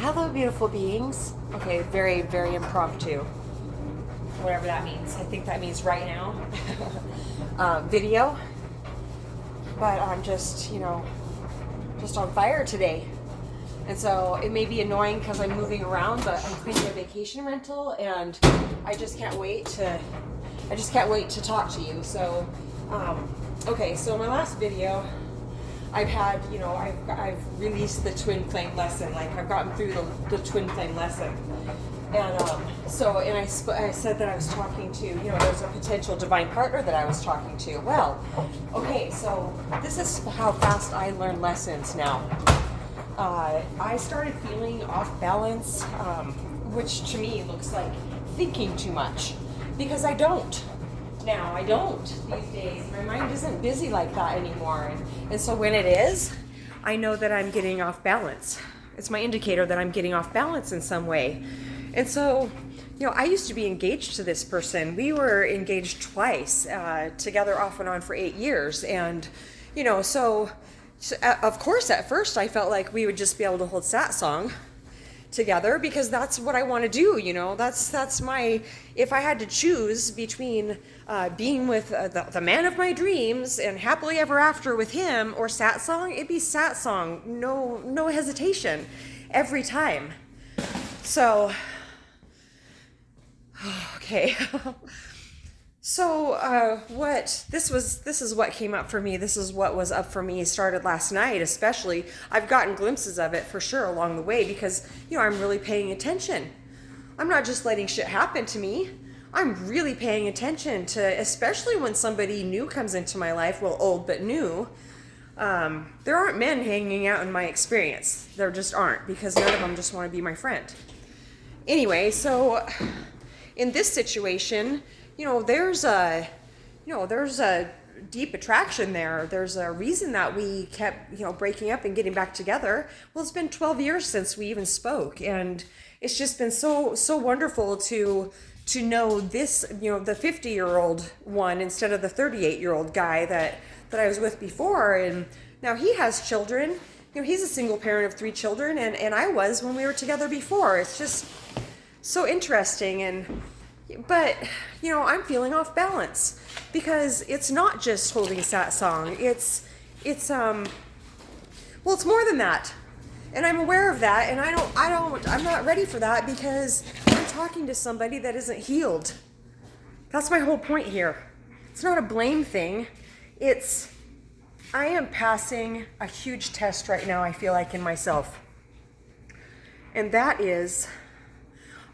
Hello, beautiful beings. Okay, very, very impromptu. Whatever that means. I think that means right now. Video. But I'm just, just on fire today. And so it may be annoying because I'm moving around, but I'm cleaning a vacation rental and I just can't wait to talk to you. So, okay, so my last video, I've had, I've released the twin flame lesson. Like I've gotten through the twin flame lesson. And I said that I was talking to, there's a potential divine partner that I was talking to. Well, okay, so this is how fast I learn lessons now. I started feeling off balance, which to me looks like thinking too much, because I don't. Now, I don't these days. My mind isn't busy like that anymore. And so when it is, I know that I'm getting off balance. It's my indicator that I'm getting off balance in some way. And so, I used to be engaged to this person. We were engaged twice, together off and on for 8 years. And, so of course, at first I felt like we would just be able to hold sat song together because that's what I want to do. That's my, if I had to choose between being with the man of my dreams and happily ever after with him or sat song, it'd be sat song. No hesitation every time. So, okay. So this is what came up for me. This is what was up for me. Started last night, especially. I've gotten glimpses of it for sure along the way because, I'm really paying attention. I'm not just letting shit happen to me. I'm really paying attention to, especially when somebody new comes into my life, well, old but new. There aren't men hanging out in my experience. There just aren't, because none of them just want to be my friend. Anyway, so in this situation, there's a deep attraction there. There's a reason that we kept, breaking up and getting back together. Well, it's been 12 years since we even spoke, and it's just been so wonderful to know this, the 50-year-old one instead of the 38-year-old guy that I was with before. And now he has children. He's a single parent of 3 children, and I was when we were together before. It's just so interesting. But, I'm feeling off balance because it's not just holding sat song. It's more than that. And I'm aware of that, and I'm not ready for that because I'm talking to somebody that isn't healed. That's my whole point here. It's not a blame thing. I am passing a huge test right now, I feel like, in myself. And that is,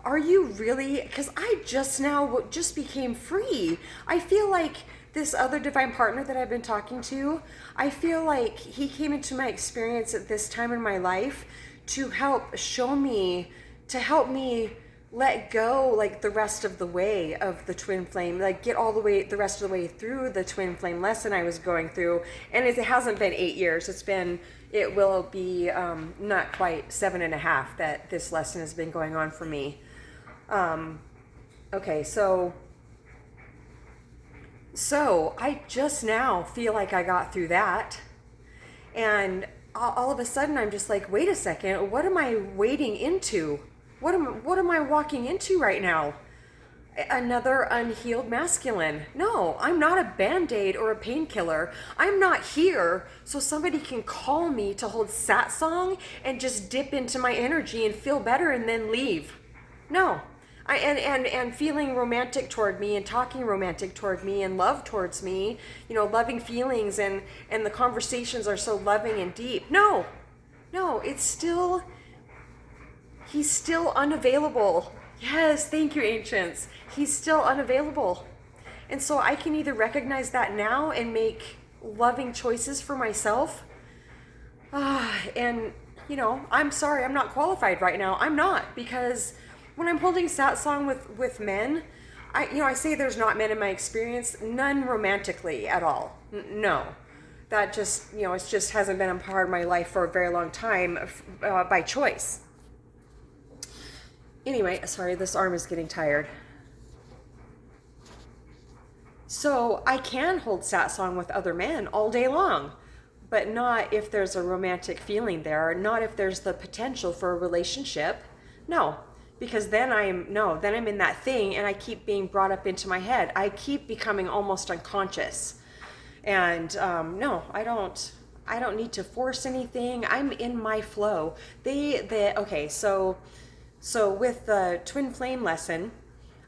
are you really, because I just became free. I feel like this other divine partner that I've been talking to, I feel like he came into my experience at this time in my life to help help me let go, like the rest of the way of the twin flame, like get the rest of the way through the twin flame lesson I was going through. And it hasn't been 8 years. It will be not quite 7.5 that this lesson has been going on for me. Okay, so I just now feel like I got through that, and all of a sudden I'm just like, wait a second, what am I wading into? What am I walking into right now? Another unhealed masculine. No, I'm not a band-aid or a painkiller. I'm not here so somebody can call me to hold sat song and just dip into my energy and feel better and then leave. No. And feeling romantic toward me and talking romantic toward me and love towards me, loving feelings and the conversations are so loving and deep. No, he's still unavailable. Yes, thank you, ancients. He's still unavailable. And so I can either recognize that now and make loving choices for myself. And, I'm sorry, I'm not qualified right now. I'm not, because when I'm holding sat song with men, I say there's not men in my experience, none romantically at all. No. That just, it just hasn't been a part of my life for a very long time by choice. Anyway, sorry, this arm is getting tired. So I can hold sat song with other men all day long, but not if there's a romantic feeling there, not if there's the potential for a relationship. No, because then I'm in that thing and I keep being brought up into my head. I keep becoming almost unconscious. And no, I don't need to force anything. I'm in my flow. Okay, so with the twin flame lesson,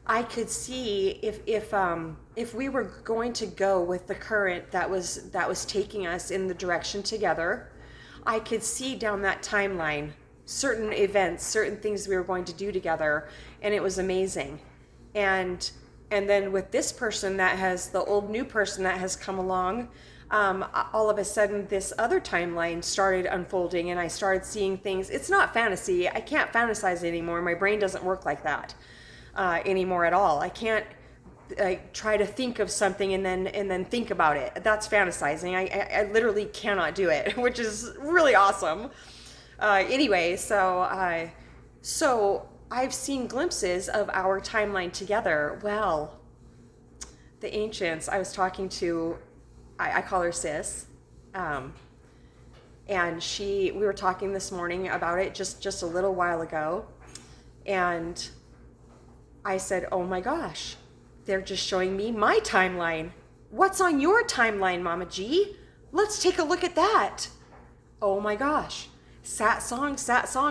I could see if we were going to go with the current that was taking us in the direction together, I could see down that timeline certain events, certain things we were going to do together, and it was amazing. And then with this person that has the old new person that has come along, all of a sudden this other timeline started unfolding and I started seeing things. It's not fantasy. I can't fantasize anymore. My brain doesn't work like that anymore at all. I can't try to think of something and then think about it. That's fantasizing. I literally cannot do it, which is really awesome. Anyway, so I've seen glimpses of our timeline together. Well, the ancients, I was talking to, I call her Sis, and we were talking this morning about it just a little while ago, and I said, oh my gosh, they're just showing me my timeline. What's on your timeline, Mama G? Let's take a look at that. Oh my gosh. Sat song,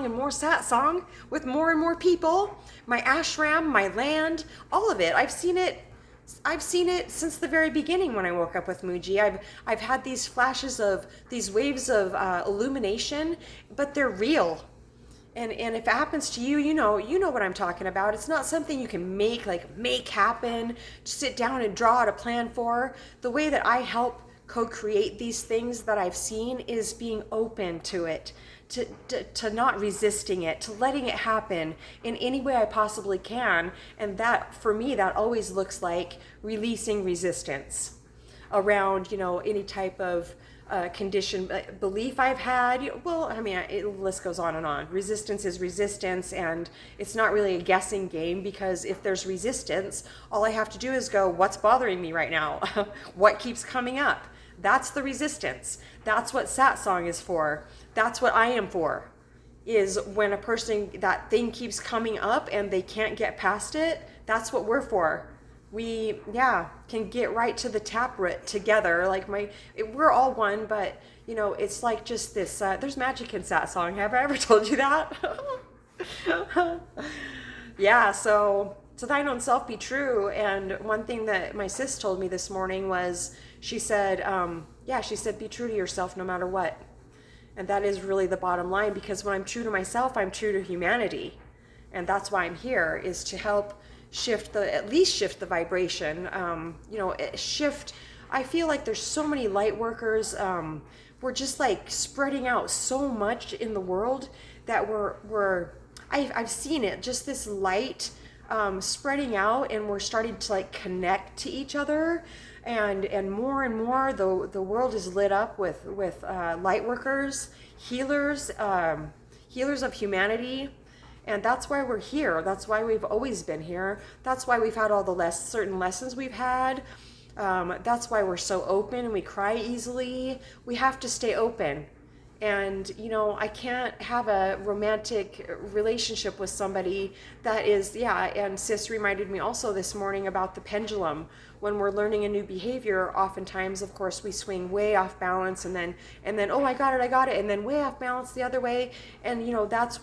and more sat song with more and more people. My ashram, my land, all of it. I've seen it since the very beginning when I woke up with Muji. I've had these flashes of these waves of illumination, but they're real. And if it happens to you, you know what I'm talking about. It's not something you can make happen, sit down and draw out a plan for. The way that I help co-create these things that I've seen is being open to it, to not resisting it, to letting it happen in any way I possibly can. And that, for me, that always looks like releasing resistance around, any type of condition, belief I've had. Well, I mean, the list goes on and on. Resistance is resistance, and it's not really a guessing game, because if there's resistance, all I have to do is go, what's bothering me right now? What keeps coming up? That's the resistance. That's what Satsang is for. That's what I am for, is when a person, that thing keeps coming up and they can't get past it. That's what we're for. We, can get right to the taproot together. We're all one, but it's like just this, there's magic in Satsang. Have I ever told you that? So to thine own self be true. And one thing that my sis told me this morning was, she said, be true to yourself no matter what. And that is really the bottom line, because when I'm true to myself, I'm true to humanity. And that's why I'm here, is to help at least shift the vibration, shift. I feel like there's so many light workers. We're just like spreading out so much in the world that I've seen it, just this light spreading out, and we're starting to like connect to each other. And more the world is lit up with light workers, healers of humanity. And that's why we're here. That's why we've always been here. That's why we've had all the certain lessons we've had. That's why we're so open and we cry easily. We have to stay open. And, I can't have a romantic relationship with somebody that is, and Sis reminded me also this morning about the pendulum. When we're learning a new behavior, oftentimes, of course, we swing way off balance and then, oh, I got it, and then way off balance the other way. And, that's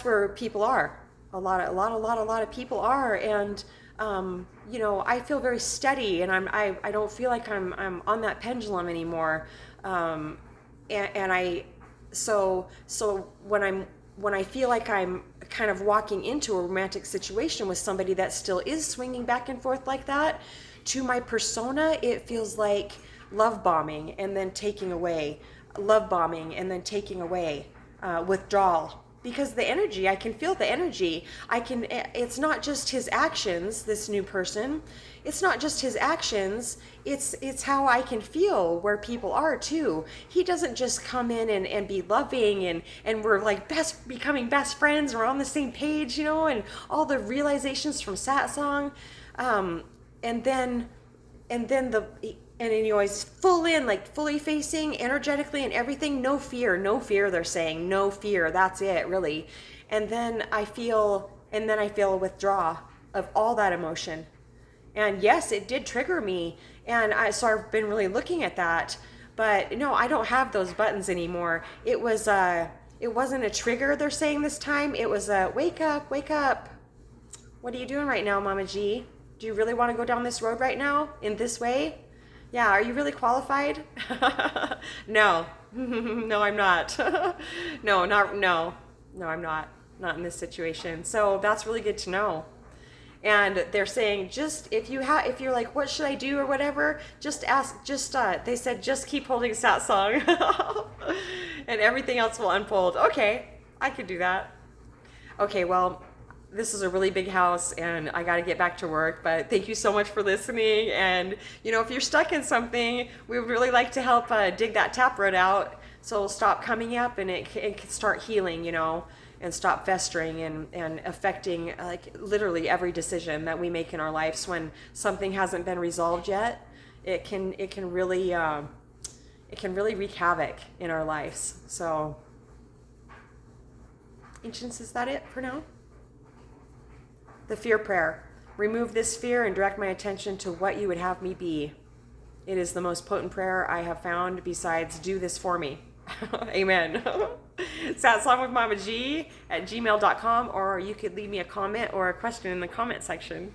where people are. A lot of people are. And, I feel very steady, and I don't feel like I'm on that pendulum anymore. So when I feel like I'm kind of walking into a romantic situation with somebody that still is swinging back and forth like that, to my persona, it feels like love bombing and then taking away, withdrawal. Because the energy, I can feel the energy. It's not just his actions, this new person. It's not just his actions. It's how I can feel where people are too. He doesn't just come in and be loving and we're like becoming best friends. We're on the same page, and all the realizations from Satsang. And then And then you always full in, like fully facing energetically and everything. No fear, no fear, they're saying. No fear. That's it, really. And then I feel a withdrawal of all that emotion. And yes, it did trigger me. So I've been really looking at that. But no, I don't have those buttons anymore. It wasn't a trigger, they're saying this time. It was a wake up, wake up. What are you doing right now, Mama G? Do you really want to go down this road right now in this way? Yeah, are you really qualified? No. No, I'm not. No, I'm not. Not in this situation. So that's really good to know. And they're saying, just if you're like, what should I do or whatever, just ask, they said, just keep holding Sat Song and everything else will unfold. Okay, I could do that. Okay, well, this is a really big house and I got to get back to work, but thank you so much for listening. And if you're stuck in something, we would really like to help dig that taproot out so it'll stop coming up and it can start healing, and stop festering and affecting like literally every decision that we make in our lives. When something hasn't been resolved yet, it can really wreak havoc in our lives. So, Ancients, is that it for now? The fear prayer. Remove this fear and direct my attention to what you would have me be. It is the most potent prayer I have found besides do this for me. Amen. satsongwithmamaG@gmail.com, or you could leave me a comment or a question in the comment section.